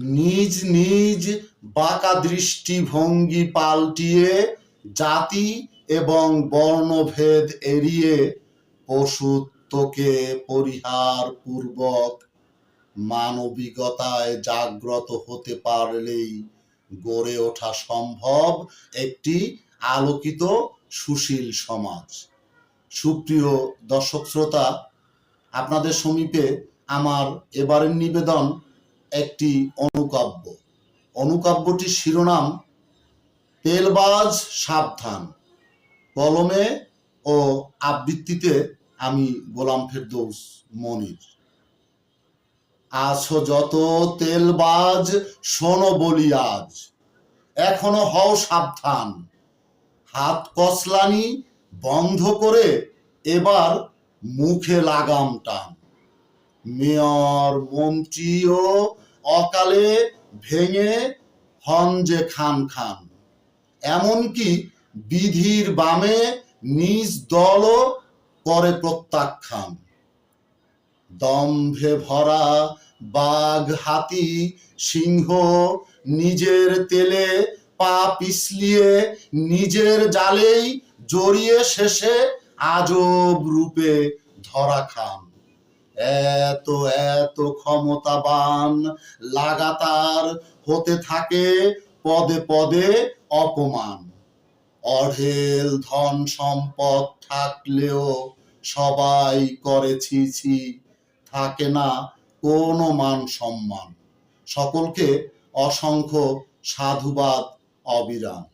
নিজ নিজ বাঁকা দৃষ্টিভঙ্গি পাল্টিয়ে জাতি এবং বর্ণভেদ এড়িয়ে পশুত্বকে পরিহার পূর্বক মানবিকতায় জাগ্রত হতে পারলেই গড়ে ওঠা সম্ভব একটি আলোকিত সুশীল সমাজ। সুপ্রিয় দর্শক শ্রোতা, আপনাদের সমীপে আমার এবারের নিবেদন একটি অনুকাব্য। অনুকাব্যটির শিরোনাম তেলবাজ সাবধান। কলমে ও আবৃত্তিতে আমি গোলাম ফেরদৌস মনির। আছো যত তেলবাজ শোনো বলি আজ, এখনো হও সাবধান। হাত কসলানি বন্ধ করে এবার মুখে লাগাম টান। মেয়র মন্ত্রীও অকালে ভেঙে হন যে খান খান। এমনকি বিধির বামে নিজ দলও করে প্রত্যাখ্যান। দম্ভে ভরা বাঘ হাতি সিংহ নিজের তেলে পা পিছলিয়ে নিজের জালেই জড়িয়ে শেষে আজব রূপে ধরা খান। এত এত ক্ষমতাবান লাগাতার হতে থাকে পদে পদে অপমান। অঢেল ধন সম্পদ থাকলেও সবাই করে ছি ছি, থাকে না কোনো মান সম্মান। সকলকে অসংখ্য সাধুবাদ অবিরাম।